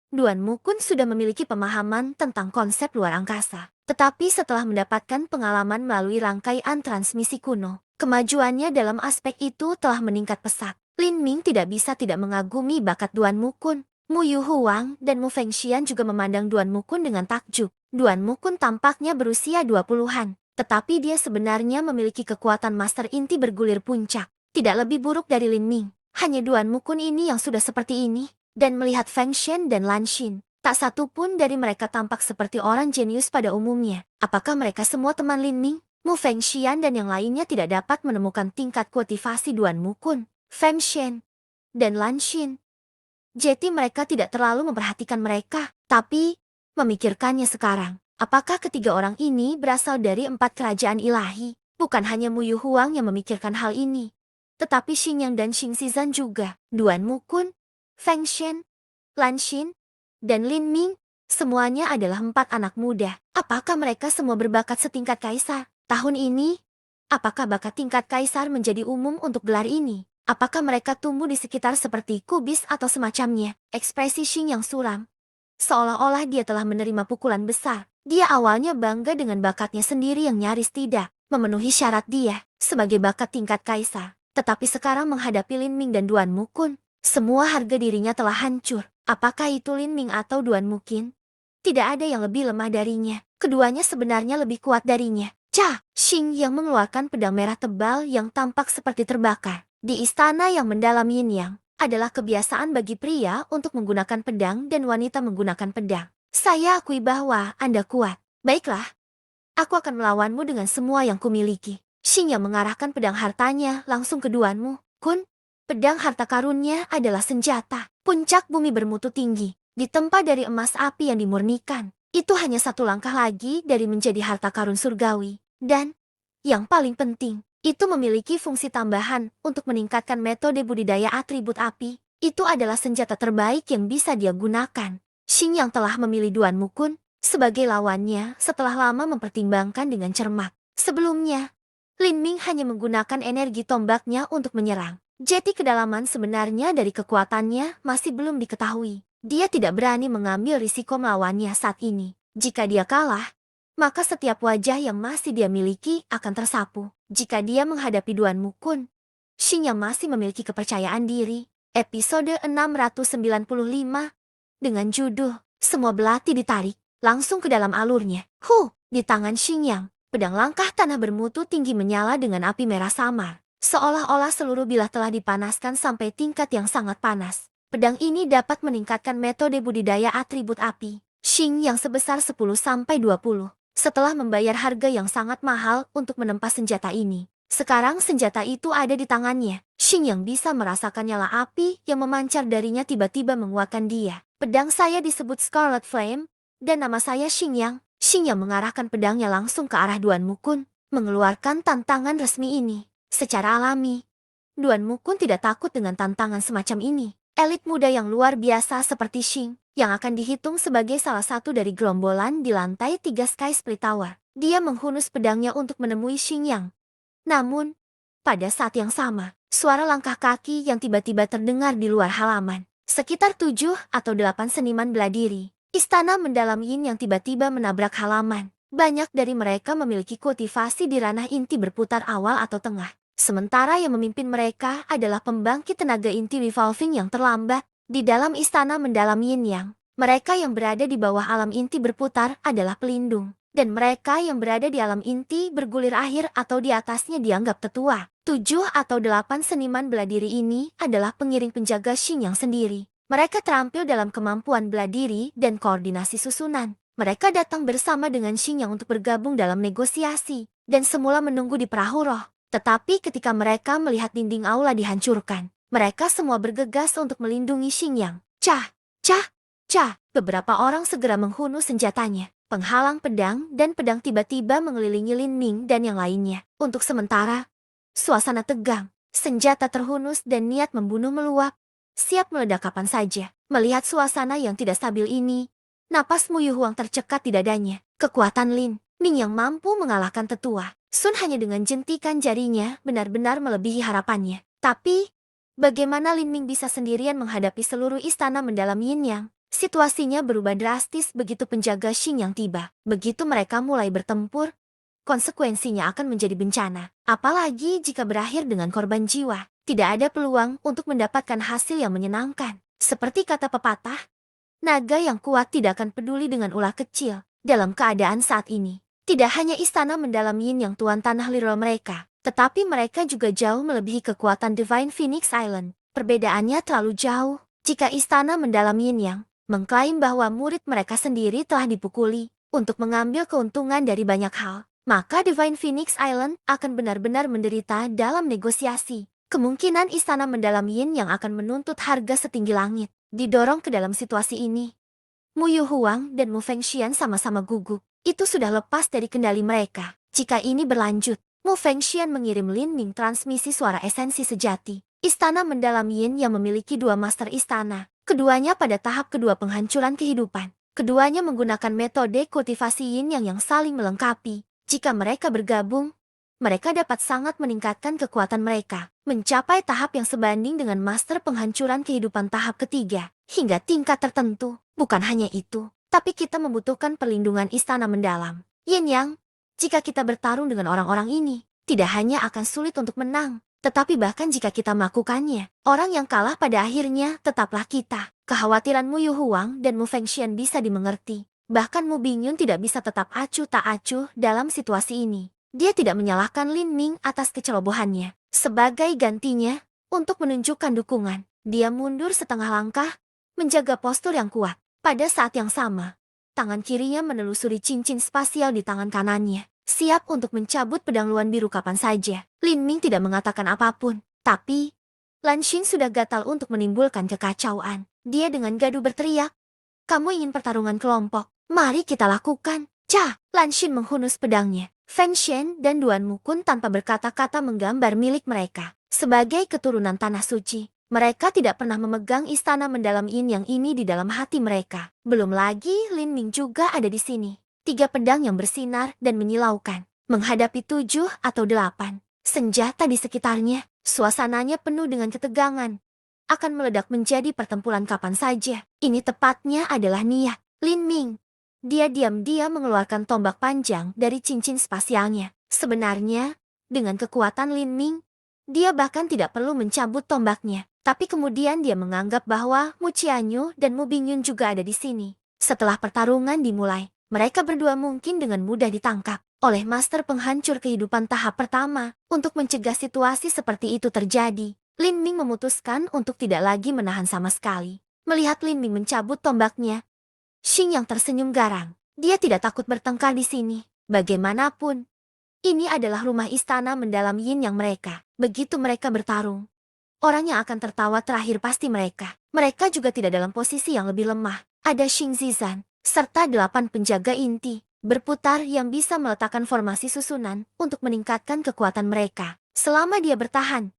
Duan Mukun sudah memiliki pemahaman tentang konsep luar angkasa. Tetapi setelah mendapatkan pengalaman melalui rangkaian transmisi kuno, kemajuannya dalam aspek itu telah meningkat pesat. Lin Ming tidak bisa tidak mengagumi bakat Duan Mukun. Mu Yu Huang dan Mu Fengxian juga memandang Duan Mukun dengan takjub. Duan Mukun tampaknya berusia 20-an, tetapi dia sebenarnya memiliki kekuatan master inti bergulir puncak. Tidak lebih buruk dari Lin Ming. Hanya Duan Mukun ini yang sudah seperti ini. Dan melihat Feng Shen dan Lan Xin, tak satu pun dari mereka tampak seperti orang jenius pada umumnya. Apakah mereka semua teman Lin Ming? Mu Fengxian dan yang lainnya tidak dapat menemukan tingkat kultivasi Duan Mukun, Feng Shen, dan Lan Xin. Jadi mereka tidak terlalu memperhatikan mereka, tapi memikirkannya sekarang. Apakah ketiga orang ini berasal dari 4 kerajaan ilahi? Bukan hanya Mu Yu Huang yang memikirkan hal ini, tetapi Xingyang dan Xing Xizan juga. Duan Mukun, Feng Shen, Lan Xin, dan Lin Ming, semuanya adalah 4 anak muda. Apakah mereka semua berbakat setingkat kaisar? Tahun ini, apakah bakat tingkat kaisar menjadi umum untuk gelar ini? Apakah mereka tumbuh di sekitar seperti kubis atau semacamnya? Ekspresi Xing yang suram, seolah-olah dia telah menerima pukulan besar. Dia awalnya bangga dengan bakatnya sendiri yang nyaris tidak memenuhi syarat dia sebagai bakat tingkat kaisar. Tetapi sekarang menghadapi Lin Ming dan Duan Mukun, semua harga dirinya telah hancur. Apakah itu Lin Ming atau Duan Mukun? Tidak ada yang lebih lemah darinya. Keduanya sebenarnya lebih kuat darinya. Cah! Xing yang mengeluarkan pedang merah tebal yang tampak seperti terbakar. Di istana yang mendalam Yin Yang, adalah kebiasaan bagi pria untuk menggunakan pedang dan wanita menggunakan pedang. Saya akui bahwa Anda kuat. Baiklah, aku akan melawanmu dengan semua yang kumiliki. Xing yang mengarahkan pedang hartanya langsung ke Duan Mukun. Pedang harta karunnya adalah senjata. Puncak bumi bermutu tinggi, ditempa dari emas api yang dimurnikan. Itu hanya satu langkah lagi dari menjadi harta karun surgawi. Dan, yang paling penting, itu memiliki fungsi tambahan untuk meningkatkan metode budidaya atribut api. Itu adalah senjata terbaik yang bisa dia gunakan. Xing yang telah memilih Duan Mukun sebagai lawannya setelah lama mempertimbangkan dengan cermat. Sebelumnya, Lin Ming hanya menggunakan energi tombaknya untuk menyerang. Jadi kedalaman sebenarnya dari kekuatannya masih belum diketahui. Dia tidak berani mengambil risiko melawannya saat ini. Jika dia kalah, maka setiap wajah yang masih dia miliki akan tersapu. Jika dia menghadapi Duan Mukun, Xing yang masih memiliki kepercayaan diri. Episode 695 dengan judul Semua Belati Ditarik langsung ke dalam alurnya. Di tangan Xing Yang, pedang langkah tanah bermutu tinggi menyala dengan api merah samar. Seolah-olah seluruh bilah telah dipanaskan sampai tingkat yang sangat panas. Pedang ini dapat meningkatkan metode budidaya atribut api. Xing yang sebesar 10-20. Setelah membayar harga yang sangat mahal untuk menempa senjata ini, sekarang senjata itu ada di tangannya. Xing yang bisa merasakan nyala api yang memancar darinya tiba-tiba menguatkan dia. Pedang saya disebut Scarlet Flame, dan nama saya Xing Yang. Xing yang mengarahkan pedangnya langsung ke arah Duan Mukun, mengeluarkan tantangan resmi ini. Secara alami, Duan Mukun tidak takut dengan tantangan semacam ini. Elit muda yang luar biasa seperti Xing, yang akan dihitung sebagai salah satu dari gerombolan di lantai 3 Sky Split Tower. Dia menghunus pedangnya untuk menemui Xing Yang. Namun, pada saat yang sama, suara langkah kaki yang tiba-tiba terdengar di luar halaman. Sekitar 7 atau 8 seniman bela diri. Istana mendalam Yin yang tiba-tiba menabrak halaman. Banyak dari mereka memiliki kultivasi di ranah inti berputar awal atau tengah. Sementara yang memimpin mereka adalah pembangkit tenaga inti revolving yang terlambat. Di dalam istana mendalam Yin Yang, mereka yang berada di bawah alam inti berputar adalah pelindung. Dan mereka yang berada di alam inti bergulir akhir atau di atasnya dianggap tetua. 7 atau 8 seniman bela diri ini adalah pengiring penjaga Xing Yang sendiri. Mereka terampil dalam kemampuan bela diri dan koordinasi susunan. Mereka datang bersama dengan Xing Yang untuk bergabung dalam negosiasi, dan semula menunggu di perahu roh. Tetapi ketika mereka melihat dinding aula dihancurkan, mereka semua bergegas untuk melindungi Xing Yang. Cah! Beberapa orang segera menghunus senjatanya, penghalang pedang, dan pedang tiba-tiba mengelilingi Lin Ming dan yang lainnya. Untuk sementara, suasana tegang, senjata terhunus dan niat membunuh meluap, siap meledak kapan saja. Melihat suasana yang tidak stabil ini, napas Mu Yu Huang tercekat di dadanya. Kekuatan Lin Ming yang mampu mengalahkan tetua Sun hanya dengan jentikan jarinya benar-benar melebihi harapannya. Tapi, bagaimana Lin Ming bisa sendirian menghadapi seluruh istana mendalam Yin Yang? Situasinya berubah drastis begitu penjaga Xing Yang tiba. Begitu mereka mulai bertempur, konsekuensinya akan menjadi bencana. Apalagi jika berakhir dengan korban jiwa. tidak ada peluang untuk mendapatkan hasil yang menyenangkan. Seperti kata pepatah, naga yang kuat tidak akan peduli dengan ulah kecil. Dalam keadaan saat ini, tidak hanya istana mendalam Yin yang tuan tanah literal mereka, tetapi mereka juga jauh melebihi kekuatan Divine Phoenix Island. Perbedaannya terlalu jauh. Jika istana mendalam Yin yang mengklaim bahwa murid mereka sendiri telah dipukuli untuk mengambil keuntungan dari banyak hal, maka Divine Phoenix Island akan benar-benar menderita dalam negosiasi. Kemungkinan istana mendalam Yin yang akan menuntut harga setinggi langit didorong ke dalam situasi ini. Mu Yu Huang dan Mu Fengxian sama-sama gugup. Itu sudah lepas dari kendali mereka. Jika ini berlanjut, Mu Fengxian mengirim Lin Ming transmisi suara esensi sejati. Istana mendalam Yin yang memiliki dua master istana. Keduanya pada tahap kedua penghancuran kehidupan. Keduanya menggunakan metode kultivasi Yin yang saling melengkapi. Jika mereka bergabung, mereka dapat sangat meningkatkan kekuatan mereka, mencapai tahap yang sebanding dengan master penghancuran kehidupan tahap ketiga, hingga tingkat tertentu. Bukan hanya itu, tapi kita membutuhkan perlindungan istana mendalam. Yin Yang, jika kita bertarung dengan orang-orang ini, tidak hanya akan sulit untuk menang, tetapi bahkan jika kita melakukannya, orang yang kalah pada akhirnya tetaplah kita. Kekhawatiran Mu Yu Huang dan Mu Fengxian bisa dimengerti. Bahkan Mu Bingyun tidak bisa tetap acuh tak acuh dalam situasi ini. Dia tidak menyalahkan Lin Ming atas kecerobohannya. Sebagai gantinya, untuk menunjukkan dukungan, dia mundur setengah langkah, menjaga postur yang kuat. Pada saat yang sama, tangan kirinya menelusuri cincin spasial di tangan kanannya, siap untuk mencabut pedang luan biru kapan saja. Lin Ming tidak mengatakan apapun, tapi Lan Xin sudah gatal untuk menimbulkan kekacauan. Dia dengan gaduh berteriak, "Kamu ingin pertarungan kelompok? Mari kita lakukan." Cah! Lan Xin menghunus pedangnya. Feng Shen dan Duan Mukun tanpa berkata-kata menggambar milik mereka. Sebagai keturunan tanah suci, mereka tidak pernah memegang istana mendalam Yin yang ini di dalam hati mereka. Belum lagi Lin Ming juga ada di sini. 3 pedang yang bersinar dan menyilaukan. Menghadapi 7 atau 8 senjata di sekitarnya, suasananya penuh dengan ketegangan. Akan meledak menjadi pertempuran kapan saja. Ini tepatnya adalah niat Lin Ming. Dia diam-diam mengeluarkan tombak panjang dari cincin spasialnya. Sebenarnya, dengan kekuatan Lin Ming, dia bahkan tidak perlu mencabut tombaknya. Tapi kemudian dia menganggap bahwa Mu Qianyu dan Mu Bingyun juga ada di sini. Setelah pertarungan dimulai, mereka berdua mungkin dengan mudah ditangkap oleh master penghancur kehidupan tahap pertama. Untuk mencegah situasi seperti itu terjadi, Lin Ming memutuskan untuk tidak lagi menahan sama sekali. Melihat Lin Ming mencabut tombaknya, Xing yang tersenyum garang. Dia tidak takut bertengkar di sini. Bagaimanapun, ini adalah rumah istana mendalam Yin yang mereka. Begitu mereka bertarung, orang yang akan tertawa terakhir pasti mereka. Mereka juga tidak dalam posisi yang lebih lemah. Ada Xing Zizan, serta 8 penjaga inti, berputar yang bisa meletakkan formasi susunan untuk meningkatkan kekuatan mereka. Selama dia bertahan,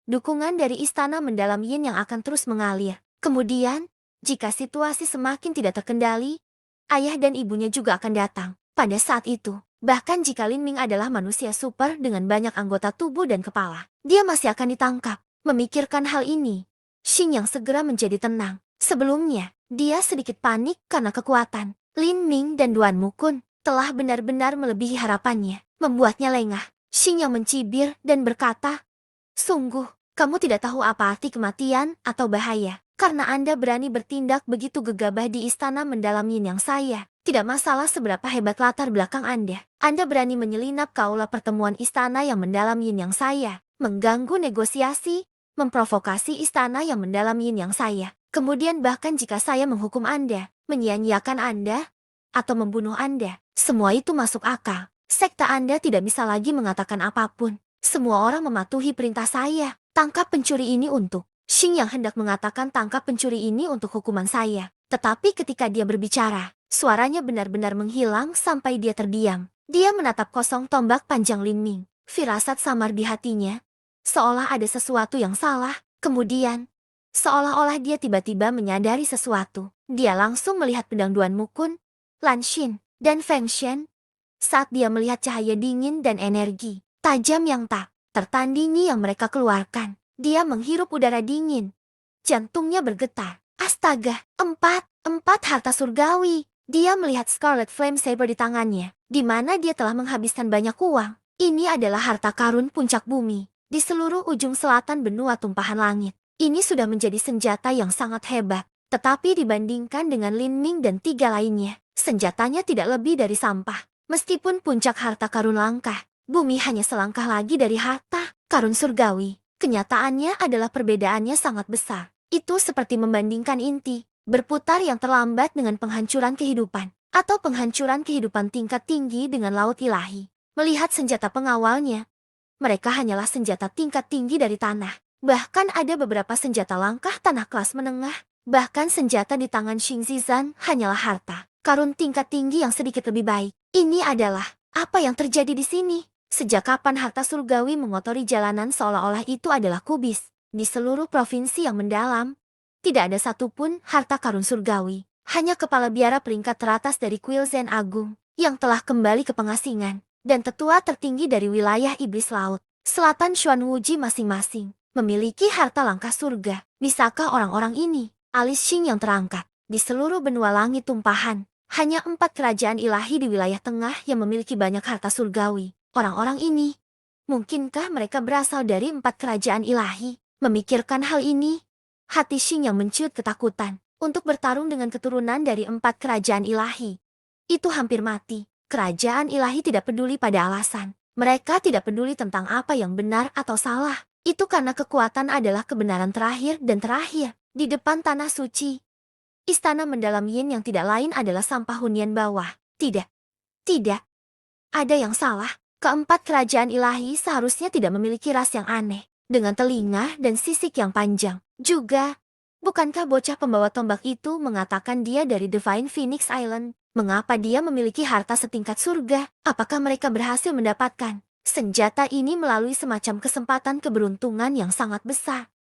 dukungan dari istana mendalam Yin yang akan terus mengalir. Kemudian, jika situasi semakin tidak terkendali, ayah dan ibunya juga akan datang. Pada saat itu, bahkan jika Lin Ming adalah manusia super dengan banyak anggota tubuh dan kepala, dia masih akan ditangkap. Memikirkan hal ini, Xing yang segera menjadi tenang. Sebelumnya, dia sedikit panik karena kekuatan Lin Ming dan Duan Mukun telah benar-benar melebihi harapannya, membuatnya lengah. Xing yang mencibir dan berkata, "Sungguh, kamu tidak tahu apa arti kematian atau bahaya. Karena Anda berani bertindak begitu gegabah di istana mendalam Yin yang saya. Tidak masalah seberapa hebat latar belakang Anda. Anda berani menyelinap ke aula pertemuan istana yang mendalam Yin yang saya. Mengganggu negosiasi, memprovokasi istana yang mendalam Yin yang saya. Kemudian bahkan jika saya menghukum Anda, menyia-nyiakan Anda, atau membunuh Anda, semua itu masuk akal. Sekte Anda tidak bisa lagi mengatakan apapun. Semua orang mematuhi perintah saya. Tangkap pencuri ini untuk..." Xing yang hendak mengatakan tangkap pencuri ini untuk hukuman saya. Tetapi ketika dia berbicara, suaranya benar-benar menghilang sampai dia terdiam. Dia menatap kosong tombak panjang Lin Ming. Firasat samar di hatinya, seolah ada sesuatu yang salah. Kemudian, seolah-olah dia tiba-tiba menyadari sesuatu. Dia langsung melihat pedang Duan Mukun, Lan Xin, dan Feng Shen. Saat dia melihat cahaya dingin dan energi tajam yang tak tertandingi yang mereka keluarkan, dia menghirup udara dingin. Jantungnya bergetar. Astaga, empat harta surgawi. Dia melihat Scarlet Flame Saber di tangannya, di mana dia telah menghabiskan banyak uang. Ini adalah harta karun puncak bumi. Di seluruh ujung selatan benua tumpahan langit, ini sudah menjadi senjata yang sangat hebat. Tetapi dibandingkan dengan Lin Ming dan 3 lainnya, senjatanya tidak lebih dari sampah. Meskipun puncak harta karun langka, bumi hanya selangkah lagi dari harta karun surgawi. Kenyataannya adalah perbedaannya sangat besar. Itu seperti membandingkan inti berputar yang terlambat dengan penghancuran kehidupan, atau penghancuran kehidupan tingkat tinggi dengan laut ilahi. Melihat senjata pengawalnya, mereka hanyalah senjata tingkat tinggi dari tanah. Bahkan ada beberapa senjata langkah tanah kelas menengah. Bahkan senjata di tangan Xing Zizan hanyalah harta karun tingkat tinggi yang sedikit lebih baik. Ini adalah apa yang terjadi di sini. Sejak kapan harta surgawi mengotori jalanan seolah-olah itu adalah kubis. Di seluruh provinsi yang mendalam, tidak ada satupun harta karun surgawi. Hanya kepala biara peringkat teratas dari kuil Zen Agung yang telah kembali ke pengasingan, dan tetua tertinggi dari wilayah iblis laut, selatan Xuan Wuji masing-masing, memiliki harta langkah surga. Bisakah orang-orang ini, alis Xing yang terangkat, di seluruh benua langit tumpahan, hanya 4 kerajaan ilahi di wilayah tengah yang memiliki banyak harta surgawi. Orang-orang ini, mungkinkah mereka berasal dari 4 kerajaan ilahi? Memikirkan hal ini, hati Xing yang menciut ketakutan untuk bertarung dengan keturunan dari 4 kerajaan ilahi. Itu hampir mati. Kerajaan ilahi tidak peduli pada alasan. Mereka tidak peduli tentang apa yang benar atau salah. Itu karena kekuatan adalah kebenaran terakhir dan terakhir. Di depan tanah suci, istana mendalam Yin yang tidak lain adalah sampah hunian bawah. Tidak. Tidak. Ada yang salah. Keempat kerajaan ilahi seharusnya tidak memiliki ras yang aneh, dengan telinga dan sisik yang panjang. Juga, bukankah bocah pembawa tombak itu mengatakan dia dari Divine Phoenix Island? Mengapa dia memiliki harta setingkat surga? Apakah mereka berhasil mendapatkan senjata ini melalui semacam kesempatan keberuntungan yang sangat besar?